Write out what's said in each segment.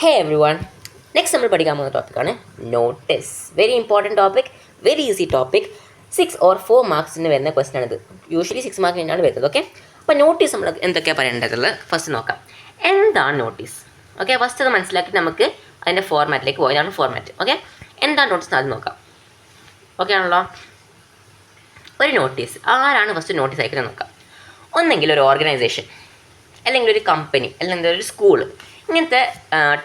ഹേ every one, next നമ്മൾ പഠിക്കാൻ പോകുന്ന ടോപ്പിക്കാണ് notice. Very important topic, very easy topic. 6 or 4 മാർക്സിന് വരുന്ന ക്വസ്റ്റൻ ആണിത്. യൂഷ്വലി 6 മാർക്കിന് തന്നെയാണ് വരുന്നത്. ഓക്കെ, അപ്പോൾ നോട്ടീസ് നമ്മൾ എന്തൊക്കെയാണ് പറയേണ്ടതുള്ളത് ഫസ്റ്റ് നോക്കാം. എന്താണ് നോട്ടീസ്? ഓക്കെ, ഫസ്റ്റ് അത് മനസ്സിലാക്കി നമുക്ക് അതിൻ്റെ ഫോർമാറ്റിലേക്ക് പോയി. ഇതാണ് ഫോർമാറ്റ്. ഓക്കെ, എന്താണ് നോട്ടീസ് ആദ്യം നോക്കാം. ഓക്കെ ആണല്ലോ. ഒരു നോട്ടീസ്, ആരാണ് ഫസ്റ്റ് നോട്ടീസ് അയക്കുന്നത് നോക്കാം. ഒന്നെങ്കിൽ ഒരു ഓർഗനൈസേഷൻ, അല്ലെങ്കിൽ ഒരു കമ്പനി, അല്ലെങ്കിൽ ഒരു സ്കൂൾ, ഇങ്ങനത്തെ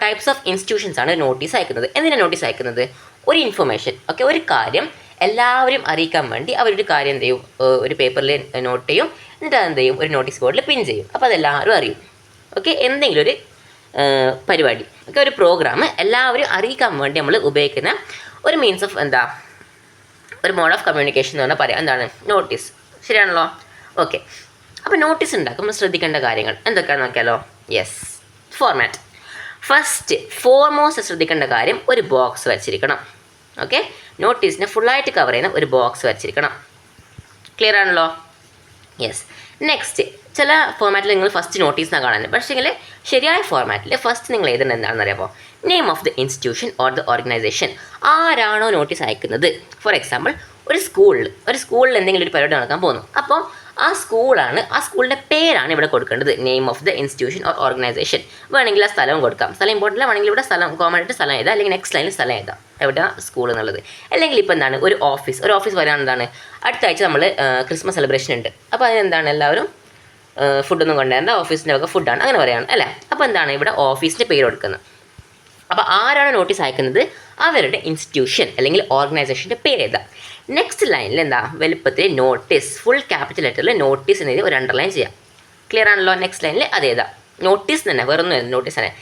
ടൈപ്സ് ഓഫ് ഇൻസ്റ്റിറ്റ്യൂഷൻസ് ആണ് നോട്ടീസ് അയക്കുന്നത്. എന്തിനാണ് നോട്ടീസ് അയക്കുന്നത്? ഒരു ഇൻഫർമേഷൻ, ഓക്കെ, ഒരു കാര്യം എല്ലാവരും അറിയിക്കാൻ വേണ്ടി അവരൊരു കാര്യം എന്ത് ചെയ്യും, ഒരു പേപ്പറിൽ നോട്ട് ചെയ്യും, എന്നിട്ട് അതെന്ത് ചെയ്യും, ഒരു നോട്ടീസ് ബോർഡിൽ പിൻ ചെയ്യും. അപ്പോൾ അതെല്ലാവരും അറിയും. ഓക്കെ, എന്തെങ്കിലും ഒരു പരിപാടി, ഓക്കെ, ഒരു പ്രോഗ്രാം എല്ലാവരും അറിയിക്കാൻ വേണ്ടി നമ്മൾ ഉപയോഗിക്കുന്ന ഒരു മീൻസ് ഓഫ് ഒരു മോഡ് ഓഫ് കമ്മ്യൂണിക്കേഷൻ എന്ന് പറഞ്ഞാൽ പറയാം എന്താണ് നോട്ടീസ്. ശരിയാണല്ലോ. ഓക്കെ, അപ്പോൾ നോട്ടീസ് ഉണ്ടാക്കുമ്പോൾ ശ്രദ്ധിക്കേണ്ട കാര്യങ്ങൾ എന്തൊക്കെയാണെന്ന് നോക്കിയാലോ. Yes, format. ഫസ്റ്റ് ഫോർമോസ്റ്റ് ശ്രദ്ധിക്കേണ്ട കാര്യം, ഒരു ബോക്സ് വരച്ചിരിക്കണം. ഓക്കെ, നോട്ടീസിനെ ഫുള്ളായിട്ട് കവർ ചെയ്യുന്ന ഒരു ബോക്സ് വരച്ചിരിക്കണം. ക്ലിയർ ആണല്ലോ. യെസ്. നെക്സ്റ്റ്, ചില ഫോർമാറ്റിൽ നിങ്ങൾ ഫസ്റ്റ് നോട്ടീസ് എന്നാണ് കാണുന്നത്. പക്ഷേങ്കിൽ ശരിയായ ഫോർമാറ്റിൽ ഫസ്റ്റ് നിങ്ങൾ എഴുതുന്നത് എന്താണെന്ന് അറിയാമോ? Name of the institution or the organisation. ആരാണോ നോട്ടീസ് അയക്കുന്നത്, ഫോർ എക്സാമ്പിൾ ഒരു സ്കൂളിൽ എന്തെങ്കിലും ഒരു പരിപാടി നടക്കാൻ പോകുന്നു. അപ്പോൾ ആ സ്കൂളിൻ്റെ പേരാണ് ഇവിടെ കൊടുക്കേണ്ടത്. Name of the institution or organisation. വേണമെങ്കിൽ ആ സ്ഥലവും കൊടുക്കാം. സ്ഥലം ഇമ്പോർട്ടൻ്റ് വേണമെങ്കിൽ ഇവിടെ സ്ഥലം കോമൺ ആയിട്ട് സ്ഥലം എഴുതാം, അല്ലെങ്കിൽ നെക്സ്റ്റ് ലൈനിൽ സ്ഥലം എഴുതാം, എവിടെ സ്കൂൾ എന്നുള്ളത്. അല്ലെങ്കിൽ ഇപ്പോൾ എന്താണ് ഒരു ഓഫീസ് വരാൻ എന്താണ് അടുത്ത ആഴ്ച നമ്മൾ ക്രിസ്മസ് സെലിബ്രേഷൻ ഉണ്ട്. അപ്പോൾ അതിനെന്താണ് എല്ലാവരും ഫുഡൊന്നും കൊണ്ടുവരേണ്ട, ഓഫീസിൻ്റെ ഒക്കെ ഫുഡാണ്, അങ്ങനെ പറയുകയാണ് അല്ലേ. അപ്പോൾ എന്താണ് ഇവിടെ ഓഫീസിൻ്റെ പേര് കൊടുക്കുന്നത്. അപ്പോൾ ആരാണ് നോട്ടീസ് അയക്കുന്നത്, അവരുടെ ഇൻസ്റ്റിറ്റ്യൂഷൻ അല്ലെങ്കിൽ ഓർഗനൈസേഷൻ്റെ പേര് എഴുതാം. നെക്സ്റ്റ് ലൈനിൽ എന്താ വലുപ്പത്തിൽ നോട്ടീസ്, ഫുൾ ക്യാപിറ്റൽ ലെറ്ററിൽ നോട്ടീസ് എന്നെഴുതി ഒരു അണ്ടർലൈൻ ചെയ്യാം. ക്ലിയർ ആണല്ലോ. നെക്സ്റ്റ് ലൈനിൽ അത് എഴുതാം, നോട്ടീസ് തന്നെ, വേറൊന്നും എഴുതും, നോട്ടീസ് തന്നെ.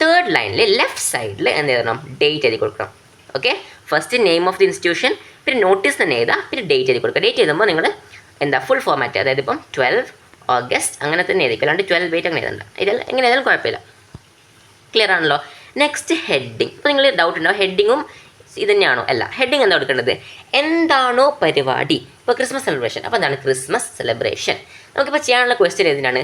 തേർഡ് ലൈനിൽ ലെഫ്റ്റ് സൈഡിൽ എന്ത് എഴുതണം, ഡേറ്റ് എഴുതി കൊടുക്കണം. Okay, first name of the institution, പിന്നെ നോട്ടീസ് തന്നെ എഴുതാം, പിന്നെ ഡേറ്റ് എഴുതി കൊടുക്കുക. ഡേറ്റ് എഴുതുമ്പോൾ നിങ്ങൾ ഫുൾ ഫോർമാറ്റ്, അതായത് ഇപ്പം 12 ഓഗസ്റ്റ് അങ്ങനെ തന്നെ എഴുതിക്കും, അല്ലാണ്ട് 12 വെയിറ്റ് അങ്ങനെ എഴുതണ്ട. ഇതിൽ എങ്ങനെ ഏതായാലും കുഴപ്പമില്ല. ക്ലിയർ ആണല്ലോ. Next heading. ഇപ്പോൾ നിങ്ങൾ ഡൗട്ട് ഉണ്ടാവും, ഹെഡിങ്ങും ഇത് തന്നെയാണോ? അല്ല, ഹെഡിങ് എന്താ കൊടുക്കേണ്ടത്, എന്താണോ പരിപാടി. ഇപ്പോൾ ക്രിസ്മസ് സെലിബ്രേഷൻ, അപ്പോൾ എന്താണ് ക്രിസ്മസ് സെലിബ്രേഷൻ. നമുക്കിപ്പോൾ ചെയ്യാനുള്ള ക്വസ്റ്റ്യൻ ഏതിനാണ്?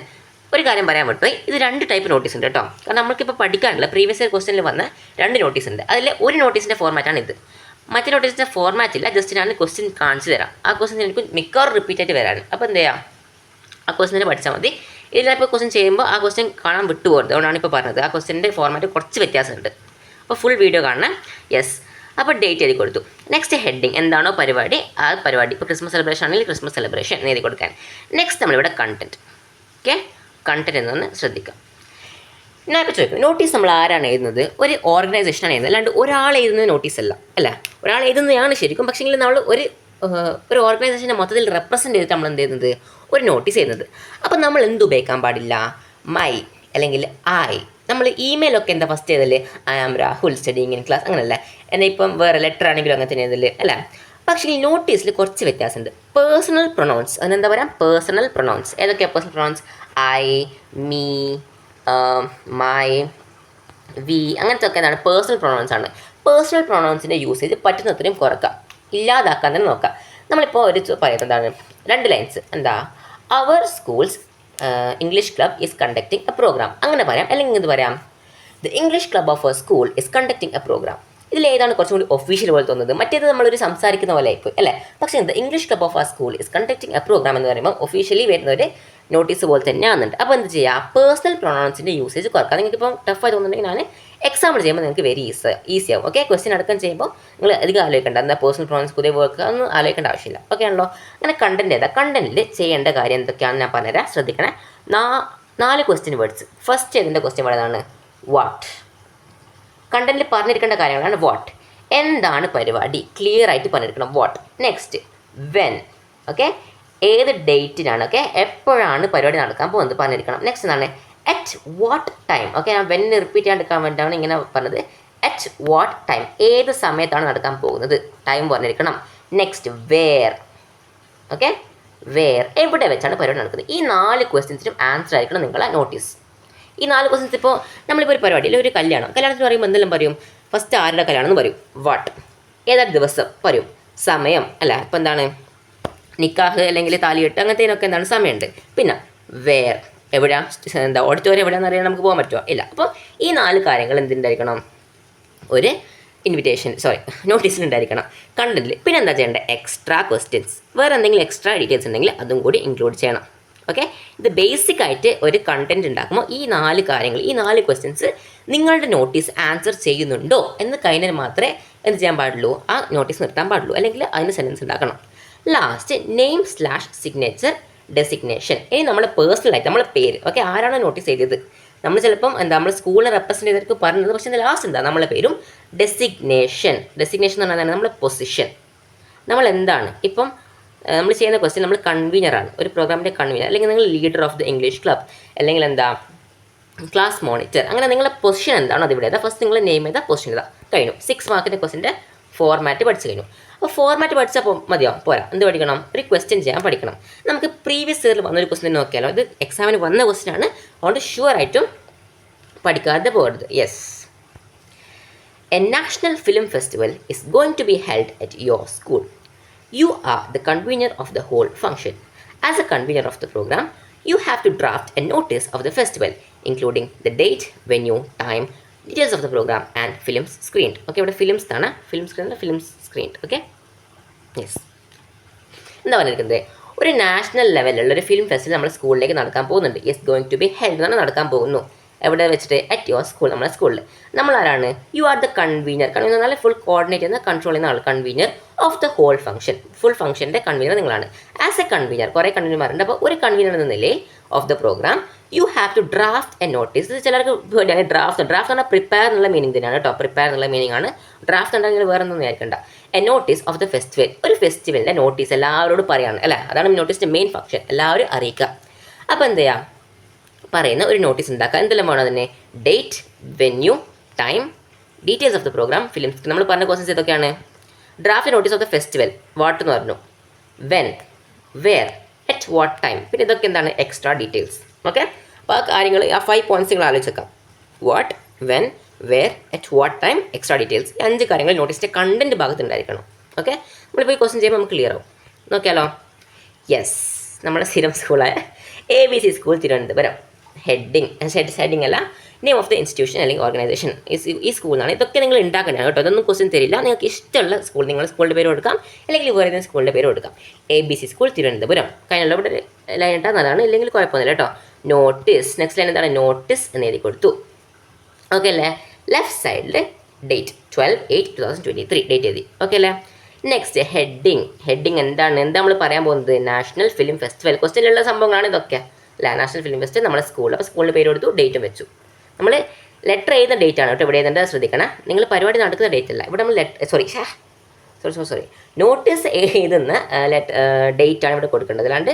ഒരു കാര്യം പറയാൻ പറ്റുമോ, ഇത് 2 ടൈപ്പ് നോട്ടീസ് ഉണ്ട് കേട്ടോ. കാരണം നമുക്കിപ്പോൾ പഠിക്കാനുള്ള പ്രീവിയസ് ഇയർ ക്വസ്റ്റ്യനിൽ വന്ന 2 നോട്ടീസ് ഉണ്ട്. അതിൽ ഒരു നോട്ടീസിൻ്റെ ഫോർമാറ്റാണ് ഇത്. മറ്റേ നോട്ടീസിൻ്റെ ഫോർമാറ്റ് ഇല്ല, ജസ്റ്റ് ഞാൻ ക്വസ്റ്റ്യൻ കാണിച്ചു തരാം. ആ ക്വസ്റ്റ്യൻ എനിക്ക് മിക്കവാറും റിപ്പീറ്റ് ആയിട്ട് വരാണ്. അപ്പോൾ എന്ത് ചെയ്യാം, ആ ക്വസ്റ്റ്യൻ പഠിച്ചാൽ മതി. ഇതിലിപ്പോൾ ക്വസ്റ്റ്യൻ ചെയ്യുമ്പോൾ ആ ക്വസ്റ്റ്യൻ കാണാൻ വിട്ടുപോകരുത്. അതുകൊണ്ടാണ് ഇപ്പോൾ പറഞ്ഞത്. ആ ക്വസ്റ്റ്യൻ്റെ ഫോർമാറ്റ് കുറച്ച് വ്യത്യാസമുണ്ട്. അപ്പോൾ ഫുൾ വീഡിയോ കാണണം. യെസ്. അപ്പോൾ ഡേറ്റ് എഴുതി കൊടുത്തു. നെക്സ്റ്റ് ഹെഡിങ്, എന്താണോ പരിപാടി ആ പരിപാടി. ഇപ്പോൾ ക്രിസ്മസ് സെലിബ്രേഷൻ ആണെങ്കിൽ ക്രിസ്മസ് സെലിബ്രേഷൻ എഴുതി കൊടുക്കാൻ. നെക്സ്റ്റ് നമ്മളിവിടെ കണ്ടൻറ്റ്. ഓക്കെ, കണ്ടൻറ്റ് എന്നൊന്ന് ശ്രദ്ധിക്കാം. ഞാൻ ഇപ്പോൾ ചോദിക്കും, നോട്ടീസ് നമ്മൾ ആരാണ് എഴുതുന്നത്? ഒരു ഓർഗനൈസേഷനാണ് എഴുതുന്നത്, അല്ലാണ്ട് ഒരാൾ എഴുതുന്നത് നോട്ടീസ് അല്ല. ഒരാൾ എഴുതുന്നതാണ് ശരിക്കും. പക്ഷേങ്കിൽ നമ്മൾ ഒരു ഓർഗനൈസേഷനെ മൊത്തത്തിൽ റെപ്രസെൻറ്റ് ചെയ്തിട്ട് നമ്മൾ എന്ത് ചെയ്യുന്നത്, ഒരു നോട്ടീസ് ചെയ്യുന്നത്. അപ്പോൾ നമ്മൾ എന്ത് ഉപയോഗിക്കാൻ പാടില്ല, മൈ അല്ലെങ്കിൽ ഐ. നമ്മൾ ഇമെയിലൊക്കെ എന്താ ഫസ്റ്റ് ചെയ്തല്ലേ, I am Rahul studying in class, അങ്ങനല്ല. എന്നാൽ ഇപ്പം വേറെ ലെറ്റർ ആണെങ്കിലും അങ്ങനെ തന്നെ എഴുതല്ലേ അല്ല. പക്ഷേ ഈ നോട്ടീസിൽ കുറച്ച് വ്യത്യാസമുണ്ട്. പേഴ്സണൽ പ്രൊനൗൺസ്, അതിനെന്താ പറയുക, പേഴ്സണൽ പ്രൊനൗൺസ്. ഏതൊക്കെയാണ് personal pronouns? I, me, my, we, അങ്ങനത്തെ ഒക്കെ എന്താണ് പേഴ്സണൽ പ്രൊനൗൺസ് ആണ്. പേഴ്സണൽ പ്രൊനൗൺസിൻ്റെ യൂസേജ് പറ്റുന്നത്രയും കുറക്കാം, ഇല്ലാതാക്കാൻ തന്നെ നോക്കാം. നമ്മളിപ്പോൾ ഒരു പറയുന്നതാണ് 2 ലൈൻസ്, എന്താ, our schools English club is conducting a program, അങ്ങനെ പറയാം. അല്ലെങ്കിൽ എന്ത് പറയാം, the English club of a school is conducting a program. ഇതിലേതാണ് കുറച്ചും കൂടി ഒഫീഷ്യൽ പോലെ തോന്നുന്നത്. മറ്റേത് നമ്മളൊരു സംസാരിക്കുന്ന പോലെ ആയിപ്പോയി അല്ലേ. പക്ഷേ ദ ഇംഗ്ലീഷ് ക്ലബ് ഓഫ് ആ school is conducting a programme എന്ന് പറയുമ്പോൾ ഒഫീഷ്യലി വരുന്ന ഒരു നോട്ടീസ് പോലെ തന്നെ ആകുന്നുണ്ട്. അപ്പോൾ എന്ത് ചെയ്യുക, പേഴ്സണൽ പ്രൊനൗൺസിൻ്റെ യൂസേജ് കുറക്കാം. നിങ്ങൾക്കിപ്പോൾ ടഫായി തോന്നുന്നുണ്ടെങ്കിൽ ഞാൻ എക്സാമ്പിൾ ചെയ്യുമ്പോൾ നിങ്ങൾക്ക് വെരി ഈസി ആവും. ഓക്കെ, ക്വസ്റ്റ്യൻ അടക്കം ചെയ്യുമ്പോൾ നിങ്ങൾ അധികം ആലോചിക്കേണ്ട, എന്താ പേഴ്സണൽ പ്രൊനൗൺസ് പുതിയ വർക്ക് ഒന്നും ആലോചിക്കേണ്ട ആവശ്യമില്ല. ഓക്കെ ആണല്ലോ. അങ്ങനെ കണ്ടൻറ്റ് ഏതാ, കണ്ടൻറ്റിൽ ചെയ്യേണ്ട കാര്യം എന്തൊക്കെയാണെന്ന് ഞാൻ പറഞ്ഞുതരാം. ശ്രദ്ധിക്കണേ. 4 ക്വസ്റ്റ്യൻ വേർഡ്സ്. ഫസ്റ്റ് ഇതിൻ്റെ ക്വസ്റ്റ്യൻ വേർഡ് ഏതാണ്, വാട്ട്. കണ്ടൻറ്റിൽ പറഞ്ഞിരിക്കേണ്ട കാര്യങ്ങളാണ് വാട്ട്, എന്താണ് പരിപാടി, ക്ലിയർ ആയിട്ട് പറഞ്ഞിരിക്കണം വാട്ട്. നെക്സ്റ്റ് വെൻ, ഓക്കെ, ഏത് ഡേറ്റിനാണ്, ഓക്കെ, എപ്പോഴാണ് പരിപാടി നടക്കാൻ പോകുന്നത് പറഞ്ഞിരിക്കണം. നെക്സ്റ്റ് എന്താണ്, അറ്റ് വാട്ട് ടൈം. ഓക്കെ, ഞാൻ വെൻ റിപ്പീറ്റ് ചെയ്യാണ്ടിരിക്കാൻ വേണ്ടിയിട്ടാണ് ഇങ്ങനെ പറഞ്ഞത്. അറ്റ് വാട്ട് ടൈം, ഏത് സമയത്താണ് നടക്കാൻ പോകുന്നത്, ടൈം പറഞ്ഞിരിക്കണം. നെക്സ്റ്റ് വേർ, ഓക്കെ, വേർ, എവിടെ വെച്ചാണ് പരിപാടി നടക്കുന്നത്. ഈ 4 ക്വസ്റ്റ്യൻസിനും ആൻസർ ആയിരിക്കണം നിങ്ങളെ നോട്ടീസ്. ഈ 4 ക്വസ്റ്റ്യൻസ് ഇപ്പോൾ നമ്മളിപ്പോൾ ഒരു പരിപാടി അല്ലെങ്കിൽ ഒരു കല്യാണത്തിന് പറയുമ്പോൾ എന്തെല്ലാം പറയും, ഫസ്റ്റ് ആരുടെ കല്യാണം എന്ന് പറയും, വാട്ട്, ഏതാ ദിവസം പറയും, സമയം അല്ല, ഇപ്പോൾ എന്താണ് നിക്കാഹ് അല്ലെങ്കിൽ താലികെട്ട് അങ്ങനത്തേനൊക്കെ എന്താണ് സമയമുണ്ട്. പിന്നെ വേർ, എന്താ ഓഡിറ്റോറിയം എവിടെയാണെന്ന് അറിയാൻ നമുക്ക് പോകാൻ പറ്റുമോ? ഇല്ല. അപ്പോൾ ഈ 4 കാര്യങ്ങൾ എന്തുണ്ടായിരിക്കണം? ഒരു നോട്ടീസിലുണ്ടായിരിക്കണം, കണ്ടന്റിൽ. പിന്നെ എന്താ ചെയ്യേണ്ടത്? എക്സ്ട്രാ ക്വസ്റ്റ്യൻസ്, വേറെ എന്തെങ്കിലും എക്സ്ട്രാ ഡീറ്റെയിൽസ് ഉണ്ടെങ്കിൽ അതും കൂടി ഇൻക്ലൂഡ് ചെയ്യണം. ഓക്കെ, ഇത് ബേസിക് ആയിട്ട് ഒരു കണ്ടന്റ് ഉണ്ടാക്കുമ്പോൾ ഈ 4 കാര്യങ്ങൾ, ഈ 4 ക്വസ്റ്റ്യൻസ് നിങ്ങളുടെ നോട്ടീസ് ആൻസർ ചെയ്യുന്നുണ്ടോ എന്ന് കഴിഞ്ഞാൽ മാത്രമേ എന്ത് ചെയ്യാൻ പാടുള്ളൂ? ആ നോട്ടീസ് നിർത്താൻ പാടുള്ളൂ, അല്ലെങ്കിൽ അതിന് സെൻറ്റൻസ് ഉണ്ടാക്കണം. Last name signature designation. ഇനി നമ്മൾ പേഴ്സണലായിട്ട് നമ്മളെ പേര്, ഓക്കെ, ആരാണ് നോട്ടീസ് ചെയ്തത്, നമ്മൾ ചിലപ്പം നമ്മൾ സ്കൂളിനെ റെപ്രസെൻറ്റ് ചെയ്തവർക്ക് പറഞ്ഞത്, പക്ഷേ ലാസ്റ്റ് നമ്മളെ പേരും ഡെസിഗ്നേഷൻ എന്ന് പറഞ്ഞാൽ നമ്മളെ പൊസിഷൻ, നമ്മൾ എന്താണ്. ഇപ്പം നമ്മൾ ചെയ്യുന്ന ക്വസ്റ്റ്യൻ, നമ്മൾ കൺവീനറാണ്, ഒരു പ്രോഗ്രാമിൻ്റെ കൺവീനർ, അല്ലെങ്കിൽ നിങ്ങൾ leader of the English club, അല്ലെങ്കിൽ ക്ലാസ് മോണിറ്റർ, അങ്ങനെ നിങ്ങളുടെ പൊസിഷൻ എന്താണോ അതിവിടെ ഏതാ, ഫസ്റ്റ് നിങ്ങൾ നെയിം ചെയ്താൽ പൊസിഷൻ ചെയ്താൽ കഴിഞ്ഞു. 6 മാർക്കിൻ്റെ ക്വസ്റ്റിൻ്റെ ഫോർമാറ്റ് പഠിച്ചു കഴിഞ്ഞു. അപ്പോൾ ഫോർമാറ്റ് പഠിച്ചാൽ മതിയാവും, പോരാ. എന്ത് പഠിക്കണം? ഒരു ക്വസ്റ്റ്യൻ ചെയ്യാൻ പഠിക്കണം. നമുക്ക് പ്രീവിയസ് ഇയറിൽ വന്നൊരു ക്വസ്റ്റ്യൻ നോക്കിയാലോ, ഇത് എക്സാമിന് വന്ന ക്വസ്റ്റ്യൻ ആണ്, അതുകൊണ്ട് ഷുവർ ആയിട്ടും പഠിക്കാതെ പോകരുത്. Yes, a national film festival is going to be held at your school. You are the convener of the whole function. As a convener of the program, you have to draft a notice of the festival, including the date, venue, time, details of the program, and films screened. Okay, ഇവിടെ films ആണ്, film screened. Okay, yes. എന്താ പറഞ്ഞിരിക്കുന്നത്? ഒരു national ലെവലിലുള്ള ഒരു film festival നമ്മുടെ സ്കൂളിലേക്ക് നടക്കാൻ പോകുന്നുണ്ട്. Yes, going to be held എന്നാണ് നടക്കാൻ പോകുന്നു. എവിടെ വെച്ചിട്ട്? അറ്റ് യുവർ സ്കൂൾ, നമ്മുടെ സ്കൂളിൽ. നമ്മൾ ആരാണ്? You are the convener. Convener എന്നാൽ ഫുൾ കോർഡിനേറ്റ് ചെയ്യുന്ന, കൺട്രോൾ ചെയ്യുന്ന ആൾ, convener of the whole function. Full ഫംഗ്ഷൻ്റെ കൺവീനർ നിങ്ങളാണ്. ആസ് എ കൺവീനർ, കുറേ കൺവീനർമാരുണ്ട്. അപ്പോൾ ഒരു കൺവീനർ എന്ന നിലയിൽ of the program you have to draft a notice. ചിലർക്ക് ഡ്രാഫ്റ്റ് പറഞ്ഞാൽ പ്രിപ്പയർ എന്നുള്ള മീനിങ് തന്നെയാണ് കേട്ടോ. പ്രിപ്പയർ എന്നുള്ള മീനിങ് ആണ്. ഡ്രാഫ്റ്റ് ഉണ്ടെങ്കിൽ വേറെ ഒന്നും വിചാരിക്കണ്ട. A notice of the festival, ഒരു ഫെസ്റ്റിവലിൻ്റെ നോട്ടീസ് എല്ലാവരോടും പറയാണ്, അല്ലേ? അതാണ് നോട്ടീസിൻ്റെ മെയിൻ ഫംഗ്ഷൻ, എല്ലാവരും അറിയിക്കുക. അപ്പോൾ എന്ത് ചെയ്യുക? പറയുന്ന ഒരു നോട്ടീസ് ഉണ്ടാക്കുക. എന്തെല്ലാം വേണം അതിന്? Date, venue, time, details of the programme, films. നമ്മൾ പറഞ്ഞ ക്വസ്റ്റൻസ് ഇതൊക്കെയാണ്. Draft notice of the festival, what എന്ന് പറഞ്ഞു, when, where, at what time, പിന്നെ ഇതൊക്കെ എന്താണ്? Extra details. ഓക്കെ, അപ്പോൾ ആ കാര്യങ്ങൾ, ആ 5 പോയിന്റ്സ് നിങ്ങൾ ആലോചിച്ചേക്കാം. What, when, where, at what time, extra details. 5 കാര്യങ്ങൾ നോട്ടീസിൻ്റെ കണ്ടൻറ്റ് ഭാഗത്തുണ്ടായിരിക്കണം. ഓക്കെ, നമ്മളിപ്പോൾ ഈ ക്വസ്റ്റൻ ചെയ്യുമ്പോൾ നമുക്ക് ക്ലിയർ ആവും. നോക്കിയാലോ? യെസ്, നമ്മുടെ സ്ഥിരം സ്കൂളായ ABC സ്കൂൾ തിരുവനന്തപുരം. ഹെഡിങ് അല്ല, നെയിം ഓഫ് ദ ഇൻസ്റ്റിറ്റ്യൂഷൻ അല്ലെങ്കിൽ ഓർഗനൈസേഷൻ ഈ സ്കൂളിലാണ്. ഇതൊക്കെ നിങ്ങൾ ഉണ്ടാക്കണം കേട്ടോ. അതൊന്നും ക്വസ്റ്റ്യൻ തരില്ല. നിങ്ങൾക്ക് ഇഷ്ടമുള്ള സ്കൂൾ, നിങ്ങളുടെ സ്കൂളിൻ്റെ പേര് കൊടുക്കാം, അല്ലെങ്കിൽ വേറെ ഏതെങ്കിലും സ്കൂളിൻ്റെ പേര് കൊടുക്കാം. ABC school Thiruvananthapuram. കഴിഞ്ഞുള്ള ഇവിടെ ലൈൻ ഇട്ടാൽ നല്ലതാണ്, ഇല്ലെങ്കിൽ കുഴപ്പമൊന്നുമില്ല കേട്ടോ. നോട്ടീസ്, നെക്സ്റ്റ് ലൈൻ എന്താണ്? നോട്ടീസ് എന്ന് എഴുതി കൊടുത്തു. ഓക്കെ അല്ലേ? ലെഫ്റ്റ് സൈഡിൽ ഡേറ്റ് 12/8/2023 ഡേറ്റ് എഴുതി. ഓക്കെ അല്ലേ? നെക്സ്റ്റ് ഹെഡിങ് എന്താണ്? എന്താ നമ്മൾ പറയാൻ പോകുന്നത്? National film festival. ക്വസ്റ്റ്യനിലുള്ള സംഭവങ്ങളാണ് ഇതൊക്കെ അല്ല. നാഷണൽ ഫിലിം ഫെസ്റ്റിവൽ നമ്മുടെ സ്കൂളിൽ. അപ്പോൾ സ്കൂളിൻ്റെ പേര് കൊടുത്തു, ഡേറ്റും വെച്ചു. നമ്മൾ ലെറ്റർ എഴുതുന്ന ഡേറ്റ് ആണ് കേട്ടോ ഇവിടെ എഴുതേണ്ടത്, ശ്രദ്ധിക്കണം. നിങ്ങൾ പരിപാടി നടക്കുന്ന ഡേറ്റ് അല്ല. ഇവിടെ നമ്മൾ നോട്ടീസ് എഴുതുന്ന ഡേറ്റ് ആണ് ഇവിടെ കൊടുക്കേണ്ടത്. അല്ലാണ്ട്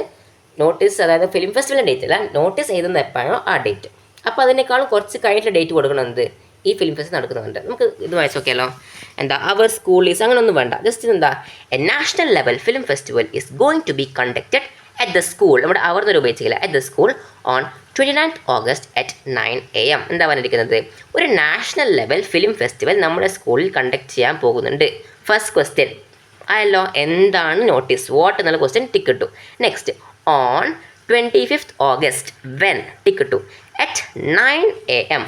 നോട്ടീസ്, അതായത് ഫിലിം ഫെസ്റ്റിവലിൻ്റെ ഡേറ്റ് അല്ല, നോട്ടീസ് എഴുതുന്ന എപ്പോഴാണോ ആ ഡേറ്റ്. അപ്പോൾ അതിനേക്കാളും കുറച്ച് കഴിഞ്ഞിട്ട് ഡേറ്റ് കൊടുക്കണമെന്നത് ഈ ഫിലിം ഫെസ്റ്റ് നടക്കുന്നുണ്ട്. നമുക്ക് ഇത് വായിച്ച് നോക്കിയാലോ? എന്താ? അവർ സ്കൂൾ ഈസ്, അങ്ങനെയൊന്നും വേണ്ട. ജസ്റ്റ് എന്താ? A national level film festival is going to be conducted at the school. നമ്മുടെ അവർ എന്ന് ഉപയോഗിച്ചില്ല. At the school on 29th August at 9 AM. എന്താ പറഞ്ഞിരിക്കുന്നത്? ഒരു നാഷണൽ ലെവൽ ഫിലിം ഫെസ്റ്റിവൽ നമ്മുടെ സ്കൂളിൽ കണ്ടക്ട് ചെയ്യാൻ പോകുന്നുണ്ട്. ഫസ്റ്റ് ക്വസ്റ്റ്യൻ ആയല്ലോ. എന്താണ് നോട്ടീസ്? വാട്ട് എന്നുള്ള ക്വസ്റ്റ്യൻ ടിക്ക് ഇട്ടു. Next, on 25th August, when tick ഇട്ടു. At 9 AM,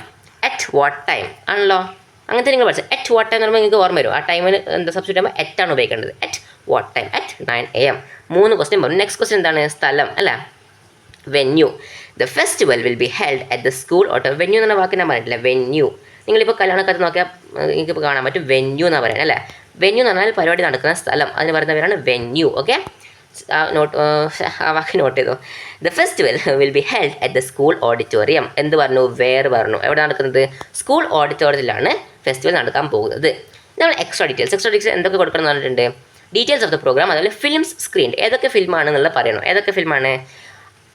at what time ആണല്ലോ. അങ്ങനത്തെ നിങ്ങൾ പഠിച്ചത്. അറ്റ് വാട്ട് ടൈം എന്ന് പറയുമ്പോൾ നിങ്ങൾക്ക് ഓർമ്മ വരും. ആ ടൈമിന് എന്താ സബ്സ്റ്റിറ്റ്യൂട്ട് ചെയ്യുമ്പോൾ അറ്റാണ് ഉപയോഗിക്കേണ്ടത്. At what time? At 9 AM. 3 question പറഞ്ഞു. നെക്സ്റ്റ് ക്വസ്റ്റ്യൻ എന്താണ്? സ്ഥലം അല്ലേ? Venue. The festival will be held at the school auto. Venue എന്ന വാക്ക് ഞാൻ പറഞ്ഞിട്ടില്ല. വെന്യൂ നിങ്ങളിപ്പോൾ കല്യാണക്കാലത്ത് നോക്കിയാൽ എനിക്കിപ്പോൾ കാണാൻ പറ്റും. വെന്യൂ എന്നാണ് പറയുന്നത് അല്ലേ? വെന്യൂ എന്ന് പറഞ്ഞാൽ പരിപാടി നടക്കുന്ന സ്ഥലം, അതിന് പറയുന്ന പേരാണ് വെന്യൂ. ഓക്കെ, ആ വാക്ക് നോട്ട് ചെയ്തു. The festival will be held at the school auditorium. എന്ത് പറഞ്ഞു? വേർ പറഞ്ഞു. എവിടെ നടക്കുന്നത്? സ്കൂൾ ഓഡിറ്റോറിയത്തിലാണ് ഫെസ്റ്റിവൽ നടക്കാൻ പോകുന്നത്. നമ്മൾ എക്സ്ട്രാ ഡീറ്റെയിൽസ് എന്തൊക്കെ കൊടുക്കണം എന്ന് പറഞ്ഞിട്ടുണ്ട്? ഡീറ്റെയിൽസ് ഓഫ് ദ പ്രോഗ്രാം, അതുപോലെ ഫിലിംസ് സ്ക്രീൻഡ്. ഏതൊക്കെ ഫിലിമാണെന്നുള്ളത് പറയണം. ഏതൊക്കെ ഫിലിമാണ്?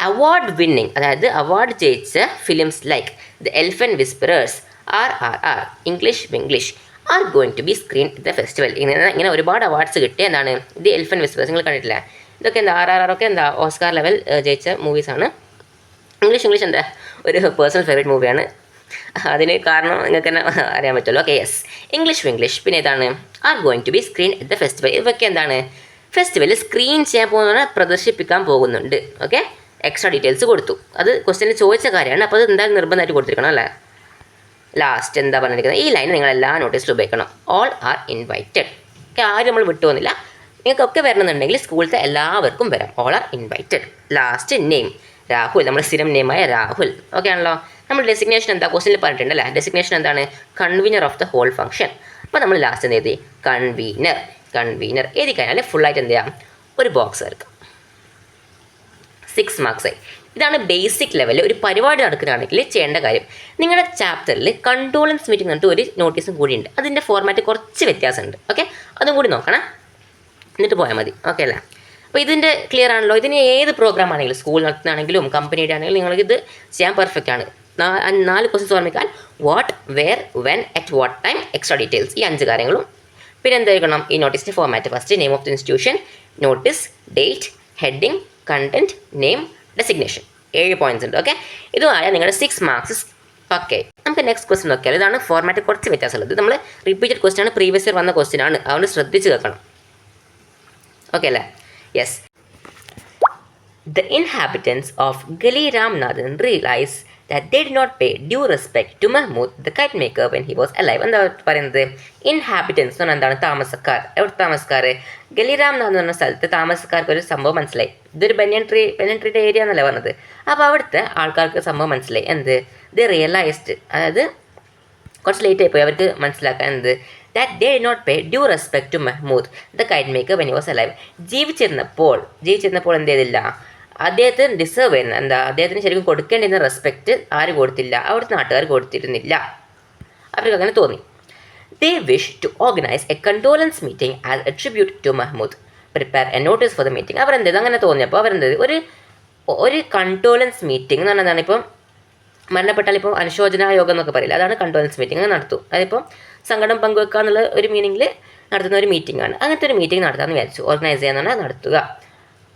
അവാർഡ് വിന്നിങ്, അതായത് അവാർഡ് ജയിച്ച films like the Elephant Whisperers, RRR, English are going to be screen the festival. ഇങ്ങനെ ഒരുപാട് അവാർഡ്സ് കിട്ടിയ എന്താണ്? The Elephant Whisperers. നിങ്ങൾ കണ്ടിട്ടില്ല? ഇതൊക്കെ എന്താ? RRR ഒക്കെ എന്താ ഓസ്കാർ ലെവൽ ജയിച്ച മൂവീസാണ്. ഇംഗ്ലീഷ് എന്താ ഒരു പേഴ്സണൽ ഫേവറേറ്റ് മൂവിയാണ്. അതിന് കാരണം നിങ്ങൾക്ക് തന്നെ അറിയാൻ പറ്റുമല്ലോ. Okay, yes, English. പിന്നെ ഏതാണ്? Are going to be screen at the festival. ഇവയൊക്കെ എന്താണ്? ഫെസ്റ്റിവലിൽ സ്ക്രീൻ ചെയ്യാൻ പോകുന്നതാണ്, പ്രദർശിപ്പിക്കാൻ പോകുന്നുണ്ട്. ഓക്കെ, എക്സ്ട്രാ ഡീറ്റെയിൽസ് കൊടുത്തു. അത് ക്വസ്റ്റ്യനിൽ ചോദിച്ച കാര്യമാണ്. അപ്പോൾ അത് എന്തായാലും നിർബന്ധമായിട്ട് കൊടുത്തിരിക്കണം അല്ലേ. ലാസ്റ്റ് എന്താ പറഞ്ഞിരിക്കുന്നത്, ഈ ലൈൻ നിങ്ങൾ എല്ലാ നോട്ടീസിലും ഉപയോഗിക്കണം. All are invited. ഓക്കെ, ആരും നമ്മൾ വിട്ടുപോകുന്നില്ല. നിങ്ങൾക്കൊക്കെ വരണമെന്നുണ്ടെങ്കിൽ സ്കൂളിലത്തെ എല്ലാവർക്കും വരാം. All are invited. Last name Rahul, നമ്മുടെ സ്ഥിരം നെയിമായ രാഹുൽ. ഓക്കെ ആണല്ലോ. നമ്മൾ ഡെസിഗ്നേഷൻ എന്താ ക്വസ്റ്റ്യനിൽ പറഞ്ഞിട്ടുണ്ടല്ലേ. ഡെസിഗ്നേഷൻ എന്താണ്? Convener of the whole function. അപ്പോൾ നമ്മൾ ലാസ്റ്റ് എന്ത് എഴുതി? കൺവീനർ എഴുതി കഴിഞ്ഞാൽ ഫുള്ളായിട്ട് എന്ത് ചെയ്യാം? ഒരു ബോക്സ് എടുക്കാം. 6 മാർക്സ് ആയി. ഇതാണ് ബേസിക് ലെവലിൽ ഒരു പരിപാടി നടക്കുകയാണെങ്കിൽ ചെയ്യേണ്ട കാര്യം. നിങ്ങളുടെ ചാപ്റ്ററിൽ കണ്ടോളൻസ് മീറ്റിംഗ് എന്നിട്ട് ഒരു നോട്ടീസും കൂടിയുണ്ട്. അതിൻ്റെ ഫോർമാറ്റ് കുറച്ച് വ്യത്യാസമുണ്ട്. ഓക്കെ, അതും കൂടി നോക്കണം, എന്നിട്ട് പോയാൽ മതി. ഓക്കെ അല്ലേ. അപ്പോൾ ഇതിൻ്റെ ക്ലിയർ ആണല്ലോ. ഇതിന് ഏത് പ്രോഗ്രാം ആണെങ്കിലും, സ്കൂൾ നടത്തുന്നതാണെങ്കിലും കമ്പനിയുടെ ആണെങ്കിലും നിങ്ങൾക്കിത് ചെയ്യാൻ പെർഫെക്റ്റ് ആണ്. 4 ക്വസ്റ്റ്യൻസ് ഓർമ്മിക്കാൻ: what, where, when, at what time, extra details. ഈ 5 കാര്യങ്ങളും. പിന്നെ എന്തായിരിക്കണം ഈ നോട്ടീസിൻ്റെ format? First name of the institution, notice, date, heading, content, name, designation. 7 points ഉണ്ട്. ഓക്കെ, ഇതുമായ നിങ്ങളുടെ 6 മാർക്സ് പക്കേ. നമുക്ക് നെക്സ്റ്റ് ക്വസ്റ്റ്യൻ നോക്കിയാൽ ഇതാണ് ഫോർമാറ്റ് കുറച്ച് വ്യത്യാസമുള്ളത്. നമ്മൾ റിപ്പീറ്റഡ് ക്വസ്റ്റ്യൻ ആണ്, പ്രീവിയസ് ഇയർ വന്ന ക്വസ്റ്റ്യൻ ആണ്, അതുകൊണ്ട് ശ്രദ്ധിച്ച് കേൾക്കണം. ഓക്കെ അല്ലേ? Yes. The inhabitants of Gali Ramnathan realized that they did not pay due respect to Mahmood the kite maker when he was alive. എന്താ പറയുന്നത്? ഇൻഹാബിറ്റൻസ് എന്ന് പറഞ്ഞാൽ എന്താണ്? താമസക്കാർ. എവിടെ താമസക്കാർ? ഗലി രാംനാഥ് എന്ന് പറഞ്ഞ സ്ഥലത്ത് താമസക്കാർക്ക് ഒരു സംഭവം മനസ്സിലായി. ഇതൊരു ബനിയൻ ട്രീയുടെ ഏരിയ എന്നല്ല പറഞ്ഞത്. അപ്പോൾ അവിടുത്തെ ആൾക്കാർക്ക് സംഭവം മനസ്സിലായി. എന്ത്? ദ റിയലൈസ്ഡ്, അതായത് കുറച്ച് ലേറ്റ് ആയിപ്പോയി അവർക്ക് മനസ്സിലാക്കാൻ. എന്ത്? that they did not pay due respect to Mahmood the kite maker when he was alive. ജീവിച്ചിരുന്നപ്പോൾ എന്ത് ചെയ്തില്ല? അദ്ദേഹത്തിന് ഡിസേർവ് ചെയ്യുന്ന അദ്ദേഹത്തിന് ശരിക്കും കൊടുക്കേണ്ടിരുന്ന റെസ്പെക്റ്റ് ആര് കൊടുത്തില്ല? അവിടുത്തെ നാട്ടുകാർ കൊടുത്തിരുന്നില്ല. അവർക്ക് അങ്ങനെ തോന്നി. They wish to organize a condolence meeting as a tribute to Mahmood. Prepare a notice for the meeting. അവരെന്ത് അങ്ങനെ തോന്നിയപ്പോൾ അവരെന്ത് ഒരു കണ്ടോലൻസ് മീറ്റിംഗ് എന്ന് പറഞ്ഞാൽ ഇപ്പം മരണപ്പെട്ടാൽ ഇപ്പോൾ അനുശോചന യോഗം എന്നൊക്കെ പറയില്ല, അതാണ് കണ്ടോലൻസ് മീറ്റിംഗ്. അങ്ങനെ നടത്തും. അതിപ്പം സങ്കടം പങ്കുവെക്കുക എന്നുള്ള ഒരു മീനിങ്ങിൽ നടത്തുന്ന ഒരു മീറ്റിംഗ് ആണ്. അങ്ങനത്തെ ഒരു മീറ്റിംഗ് നടത്താമെന്ന് വിചാരിച്ചു. ഓർഗനൈസ് ചെയ്യാന്നാണ് നടത്തുക.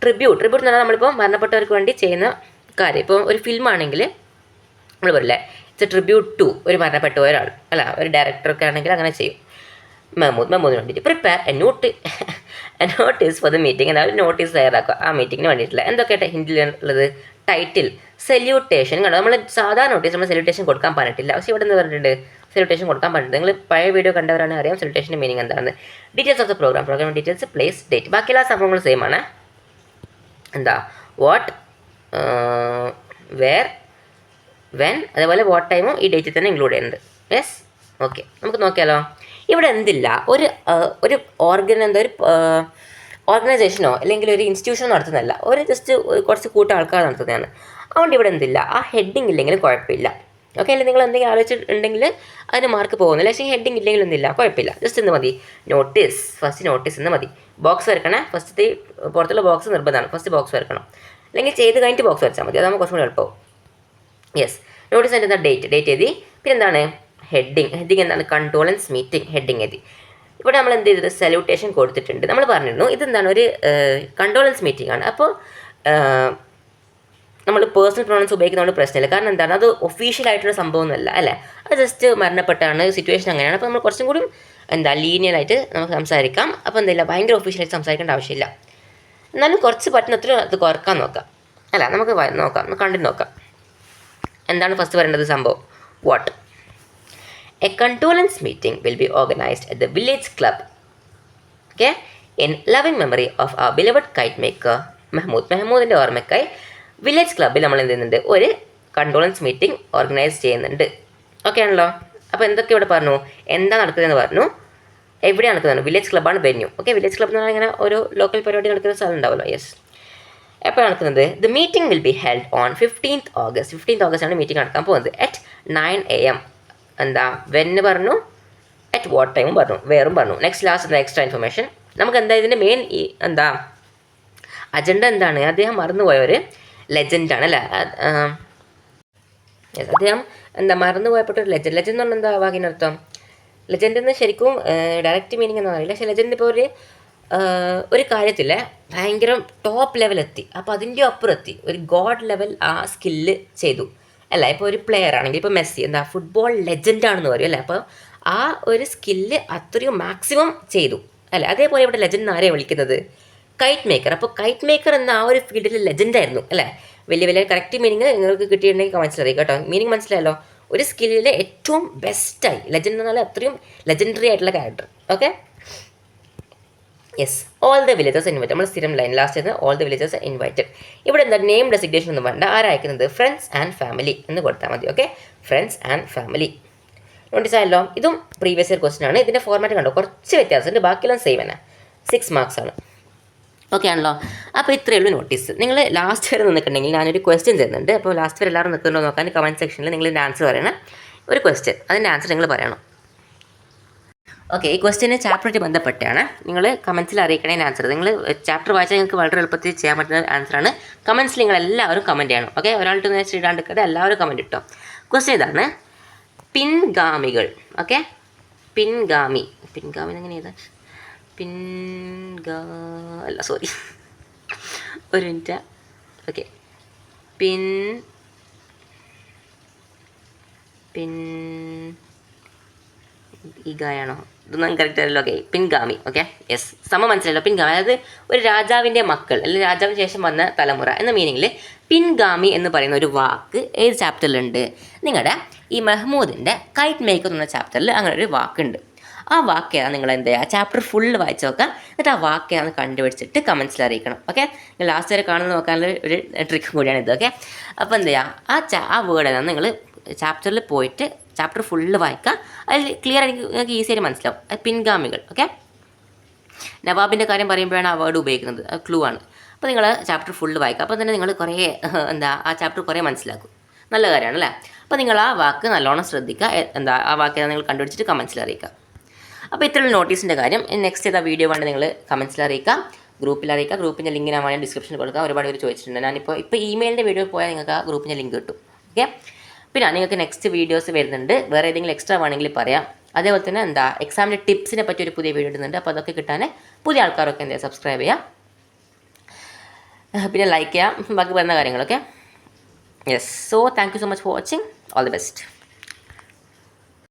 ട്രിബ്യൂട്ട് എന്ന് പറഞ്ഞാൽ നമ്മളിപ്പോൾ മരണപ്പെട്ടവർക്ക് വേണ്ടി ചെയ്യുന്ന കാര്യം. ഇപ്പോൾ ഒരു ഫിലിമാണെങ്കിൽ നമ്മൾ പറയില്ലേ, ഇറ്റ്സ് എ ട്രിബ്യൂട്ട് ടു ഒരു മരണപ്പെട്ട ഒരാൾ, അല്ല ഒരു ഡയറക്ടറൊക്കെ ആണെങ്കിൽ അങ്ങനെ ചെയ്യും. മെഹമ്മൂദിന് വേണ്ടിയിട്ട് prepare A notice for the meeting. എന്താ ഒരു നോട്ടീസ് തയ്യാറാക്കുക ആ മീറ്റിങ്ങിന് വേണ്ടിയിട്ടില്ല. എന്തൊക്കെയായിട്ട് ഹിന്ദിയിലുള്ളത്? Title, salutation. കണ്ടോ, നമ്മൾ സാധാരണ നോട്ടീസ് നമ്മൾ സല്യൂട്ടേഷൻ കൊടുക്കാൻ പറഞ്ഞിട്ടില്ല, പക്ഷേ ഇവിടെ നിന്ന് പറഞ്ഞിട്ടുണ്ട് സല്യൂട്ടേഷൻ കൊടുക്കാൻ പറഞ്ഞിട്ടുണ്ട്. നിങ്ങൾ പഴയ വീഡിയോ കണ്ടവരാണ് അറിയാം സല്യൂട്ടേഷൻ്റെ മീനിങ് എന്താണെന്ന്. Details of the programme details, place, date. ബാക്കിയുള്ള സംഭവങ്ങൾ സെയിം ആണ്. എന്താ? വാട്ട്, വെയർ, വെൻ, അതേപോലെ വാട്ട് ടൈമും ഈ ഡേറ്റിൽ തന്നെ ഇൻക്ലൂഡ് ചെയ്യുന്നുണ്ട്. യെസ്. ഓക്കെ, നമുക്ക് നോക്കിയാലോ. ഇവിടെ എന്തില്ല, ഒരു ഓർഗനൈസേഷനോ അല്ലെങ്കിൽ ഒരു ഇൻസ്റ്റിറ്റ്യൂഷനോ നടത്തുന്നതല്ല, ഒരു ജസ്റ്റ് കുറച്ച് കൂട്ടം ആൾക്കാർ നടത്തുന്നതാണ്. അതുകൊണ്ട് ഇവിടെ എന്തില്ല, ആ ഹെഡിങ് ഇല്ലെങ്കിലും കുഴപ്പമില്ല. ഓക്കെ, അല്ലെങ്കിൽ നിങ്ങൾ എന്തെങ്കിലും ആലോചിച്ചിട്ടുണ്ടെങ്കിൽ അതിന് മാർക്ക് പോകുന്നില്ല. പക്ഷേ ഹെഡിങ് ഇല്ലെങ്കിലും ഒന്നുമില്ല, കുഴപ്പമില്ല. ജസ്റ്റ് എന്ത് മതി? നോട്ടീസ്. ഫസ്റ്റ് നോട്ടീസ് എന്ന് മതി. ബോക്സ് വരക്കണേ. ഫസ്റ്റ് പുറത്തുള്ള ബോക്സ് നിർബന്ധമാണ്. ഫസ്റ്റ് ബോക്സ് വരക്കണം, അല്ലെങ്കിൽ ചെയ്ത് കഴിഞ്ഞിട്ട് ബോക്സ് വരച്ചാൽ മതി. അതാകുമ്പോൾ കുറച്ചും കൂടി എളുപ്പമാവും. യെസ്. നോട്ടീസ് അതിൻ്റെ എന്താ? ഡേറ്റ് എഴുതി. പിന്നെ എന്താണ്? ഹെഡിങ് എന്താണ്? Condolence meeting. ഹെഡിങ് എഴുതി. ഇവിടെ നമ്മൾ എന്ത് ചെയ്തത്? സല്യൂട്ടേഷൻ കൊടുത്തിട്ടുണ്ട്. നമ്മൾ പറഞ്ഞിരുന്നു ഇതെന്താണ്? ഒരു കണ്ടോളൻസ് മീറ്റിംഗ് ആണ്. അപ്പോൾ നമ്മൾ പേഴ്സണൽ പ്രൊണൗൺസ് ഉപയോഗിക്കുന്നതുകൊണ്ട് പ്രശ്നമില്ല. കാരണം എന്താണ്? അത് ഒഫീഷ്യലായിട്ടുള്ള സംഭവമൊന്നുമല്ല, അല്ലേ? അത് ജസ്റ്റ് മരണപ്പെട്ടാണ്, സിറ്റുവേഷൻ അങ്ങനെയാണ്. അപ്പോൾ നമ്മൾ കുറച്ചും കൂടി ലീനിയറായിട്ട് നമുക്ക് സംസാരിക്കാം. അപ്പോൾ എന്തില്ല, ഭയങ്കര ഒഫീഷ്യലായിട്ട് സംസാരിക്കേണ്ട ആവശ്യമില്ല. എന്നാലും കുറച്ച് പറ്റുന്നത്ര അത് കുറക്കാൻ നോക്കാം, അല്ല നമുക്ക് നോക്കാം, കണ്ടിട്ട് നോക്കാം. എന്താണ് ഫസ്റ്റ് പറയേണ്ടത് സംഭവം? What. A condolence meeting will be organized at the village club, okay, in loving memory of our beloved kite maker Mahmood. മെഹമ്മൂദിൻ്റെ ഓർമ്മയ്ക്കായി വില്ലേജ് ക്ലബ്ബിൽ നമ്മൾ എന്ത് ചെയ്യുന്നുണ്ട്? ഒരു കണ്ടോളൻസ് മീറ്റിംഗ് ഓർഗനൈസ് ചെയ്യുന്നുണ്ട്. ഓക്കെ ആണല്ലോ. അപ്പോൾ എന്തൊക്കെ ഇവിടെ പറഞ്ഞു? എന്താ നടക്കുന്നതെന്ന് പറഞ്ഞു, എവിടെയാണ് നടക്കുന്നത്? വില്ലേജ് ക്ലബ്ബാണ് വെന്യൂ. ഓക്കെ, വില്ലേജ് ക്ലബ്ബ് എന്ന് പറഞ്ഞാൽ ഇങ്ങനെ ഒരു ലോക്കൽ പരിപാടി നടക്കുന്ന സ്ഥലം ഉണ്ടാവുമല്ലോ. യെസ്. എപ്പോഴാണ് നടക്കുന്നത്? The meeting will be held on 15th August. 15th August ആണ് മീറ്റിംഗ് നടക്കാൻ പോകുന്നത്. at 9 AM. എന്താ? വെന്ന് പറഞ്ഞു, അറ്റ് വാട്ട് ടൈമും പറഞ്ഞു, വേറും പറഞ്ഞു. ലാസ്റ്റ് എന്താ? Extra information. നമുക്ക് എന്താ ഇതിൻ്റെ മെയിൻ എന്താ അജണ്ട എന്താണ്? അദ്ദേഹം മറന്നുപോയൊരു ലെജൻഡാണ്, അല്ലേ? അദ്ദേഹം എന്താ മറന്നുപോയപ്പെട്ട ഒരു ലെജൻഡ് എന്ന് പറഞ്ഞാൽ എന്താ വാക്കിനർത്ഥം? ലെജൻഡ് എന്ന് ശരിക്കും ഡയറക്റ്റ് മീനിങ് എന്താണെന്ന് അറിയില്ല. പക്ഷേ ലെജൻഡ് ഇപ്പോൾ ഒരു കാര്യത്തിൽ ഭയങ്കര ടോപ്പ് ലെവലെത്തി. അപ്പോൾ അതിൻ്റെ അപ്പുറത്തി ഒരു ഗോഡ് ലെവൽ ആ സ്കില്ല് ചെയ്തു, അല്ല? ഇപ്പോൾ ഒരു പ്ലെയർ ആണെങ്കിൽ ഇപ്പോൾ മെസ്സി എന്താ ഫുട്ബോൾ ലെജൻഡാണെന്ന് പറയും, അല്ലേ? അപ്പോൾ ആ ഒരു സ്കില്ല് അത്രയും മാക്സിമം ചെയ്തു, അല്ലേ? അതേപോലെ ഇവിടെ ലെജൻഡ് ആരെയാണ് വിളിക്കുന്നത്? KITE maker. അപ്പോൾ കൈറ്റ് മേക്കർ എന്ന ആ ഒരു ഫീൽഡിൽ ലെജൻഡായിരുന്നു, അല്ലേ? വലിയ വലിയ കറക്റ്റ് മീനിങ് നിങ്ങൾക്ക് കിട്ടിയിട്ടുണ്ടെങ്കിൽ കമൻസിൽ അറിയിക്കുക കേട്ടോ. മീനിങ് മനസ്സിലായല്ലോ. ഒരു സ്കില്ലിലെ ഏറ്റവും ബെസ്റ്റായി ലെജൻഡ് എന്ന് പറഞ്ഞാൽ അത്രയും ലെജൻഡറി ആയിട്ടുള്ള character. Okay, yes. All the villagers invited. നമ്മൾ സ്ഥിരം ലൈൻ ലാസ്റ്റ് ചെയ്ത് ഓൾ ദ വില്ലേജേഴ്സ് ഇൻവൈറ്റഡ്. ഇവിടെ എന്താ നെയിം ഡെസിഗ്നേഷൻ ഒന്നും വേണ്ട. ആരയക്കുന്നത്? ഫ്രണ്ട്സ് ആൻഡ് ഫാമിലി എന്ന് കൊടുത്താൽ മതി. Okay, friends and family. Notice ആയല്ലോ. ഇതും പ്രീവിയസ് ഇയർ ക്വസ്റ്റൻ ആണ്. ഇതിൻ്റെ ഫോർമാറ്റ് കണ്ടോ, കുറച്ച് വ്യത്യാസമുണ്ട്. ബാക്കിയെല്ലാം സെയിം തന്നെ. 6 മാർക്സ് ആണ്. ഓക്കെ ആണല്ലോ. അപ്പോൾ ഇത്രയേ ഉള്ളൂ നോട്ടീസ്. നിങ്ങൾ ലാസ്റ്റ് വരെ നിൽക്കുന്നുണ്ടെങ്കിൽ ഞാനൊരു ക്വസ്റ്റ്യൻ തരുന്നുണ്ട്. അപ്പോൾ ലാസ്റ്റ് വരെ എല്ലാവരും നിൽക്കുന്നുണ്ടോ നോക്കാൻ കമൻറ്റ് സെക്ഷനിൽ നിങ്ങൾ ഇതിൻ്റെ ആൻസർ പറയണം. ഒരു ക്വസ്റ്റ്യൻ, അതിൻ്റെ ആൻസർ നിങ്ങൾ പറയണം. ഓക്കെ, ഈ ക്വസ്റ്റ്യന് ചാപ്റ്ററായിട്ട് ബന്ധപ്പെട്ടാണ്. നിങ്ങൾ കമൻസിൽ അറിയിക്കണേ ആൻസർ. നിങ്ങൾ ചാപ്റ്റർ വായിച്ചാൽ നിങ്ങൾക്ക് വളരെ എളുപ്പത്തിൽ ചെയ്യാൻ പറ്റുന്ന ആൻസറാണ്. കമൻസിൽ നിങ്ങൾ എല്ലാവരും കമൻറ്റ് ചെയ്യണം. ഓക്കെ, ഒരാളുടെ വെച്ച് ഇടാണ്ടിരിക്കാതെ എല്ലാവരും കമൻറ്റ് ഇട്ടോ. ക്വസ്റ്റ്യൻ ഇതാണ്: പിൻഗാമികൾ. ഓക്കെ, പിൻഗാമി എങ്ങനെ ചെയ്താൽ അല്ല, സോറി, ഒരു മിനിറ്റ്. ഓക്കെ, ഈ ഗായാണോ? ഇതൊന്നും കറക്റ്റ് അല്ലല്ലോ. ഓക്കെ, പിൻഗാമി. ഓക്കെ, യെസ്, മനസ്സിലല്ലോ. പിൻഗാമി അതായത് ഒരു രാജാവിൻ്റെ മക്കൾ അല്ലെങ്കിൽ രാജാവിന് ശേഷം വന്ന തലമുറ എന്ന മീനിങ്ങിൽ പിൻഗാമി എന്ന് പറയുന്ന ഒരു വാക്ക് ഏത് ചാപ്റ്ററിലുണ്ട്? നിങ്ങളുടെ ഈ മെഹ്മൂദിൻ്റെ കൈറ്റ് മേക്കർ എന്ന ചാപ്റ്ററിൽ അങ്ങനെ ഒരു വാക്കുണ്ട്. ആ വാക്കാണ് നിങ്ങൾ എന്ത് ചെയ്യുക, ചാപ്റ്റർ ഫുള്ള് വായിച്ച് നോക്കുക. എന്നിട്ട് ആ വാക്കാണ് കണ്ടുപിടിച്ചിട്ട് കമൻസിൽ അറിയിക്കണം. ഓക്കെ, നിങ്ങൾ ലാസ്റ്റ് വരെ കാണുന്ന നോക്കാനുള്ള ഒരു ട്രിക്ക് കൂടിയാണ് ഇത്. ഓക്കെ, അപ്പോൾ എന്ത് ചെയ്യുക, ആ വേർഡാണ് നിങ്ങൾ ചാപ്റ്ററിൽ പോയിട്ട് ചാപ്റ്റർ ഫുള്ള് വായിക്കുക. അതിൽ ക്ലിയർ ആയിട്ട് നിങ്ങൾക്ക് ഈസിയായിട്ട് മനസ്സിലാവും. അത് പിൻഗാമികൾ. ഓക്കെ, നവാബിൻ്റെ കാര്യം പറയുമ്പോഴാണ് ആ വേർഡ് ഉപയോഗിക്കുന്നത്. അത് ക്ലൂ ആണ്. അപ്പോൾ നിങ്ങൾ ചാപ്റ്റർ ഫുള്ള് വായിക്കുക. അപ്പോൾ തന്നെ നിങ്ങൾ കുറേ ആ ചാപ്റ്റർ കുറേ മനസ്സിലാക്കും. നല്ല കാര്യമാണ് അല്ലേ? അപ്പോൾ നിങ്ങൾ ആ വാക്ക് നല്ലോണം ശ്രദ്ധിക്കുക. ആ വാക്ക് നിങ്ങൾ കണ്ടുപിടിച്ചിട്ട് കമൻസിൽ അറിയിക്കുക. അപ്പോൾ ഇത്രയുള്ള നോട്ടീസിൻ്റെ കാര്യം. നെക്സ്റ്റ് ചെയ്ത വീഡിയോ വേണ്ടി നിങ്ങൾ കമൻസിൽ അറിയിക്കുക, ഗ്രൂപ്പിൽ അറിയിക്കുക. ഗ്രൂപ്പിൻ്റെ ലിങ്ക് ഞാൻ വേണമെങ്കിൽ ഡിസ്ക്രിപ്ഷനിൽ കൊടുക്കുക. ഒരുപാട് പേര് ചോദിച്ചിട്ടുണ്ട്. ഇപ്പോൾ ഇമെയിലിൻ്റെ വീഡിയോ പോയാൽ നിങ്ങൾക്ക് ആ ഗ്രൂപ്പിൻ്റെ ലിങ്ക് കിട്ടും. ഓക്കെ, പിന്നെ നിങ്ങൾക്ക് നെക്സ്റ്റ് വീഡിയോസ് വരുന്നുണ്ട്. വേറെ ഏതെങ്കിലും എക്സ്ട്രാ വേണമെങ്കിൽ പറയാം. അതേപോലെ തന്നെ എക്സാമിൻ്റെ ടിപ്സിനെ പറ്റി ഒരു പുതിയ വീഡിയോ ഇടുന്നുണ്ട്. അപ്പോൾ അതൊക്കെ കിട്ടാൻ പുതിയ ആൾക്കാരൊക്കെ സബ്സ്ക്രൈബ് ചെയ്യാം, പിന്നെ ലൈക്ക് ചെയ്യാം, ബാക്കി പറയുന്ന കാര്യങ്ങളൊക്കെ. Yes, so thank you so much for watching. All the best.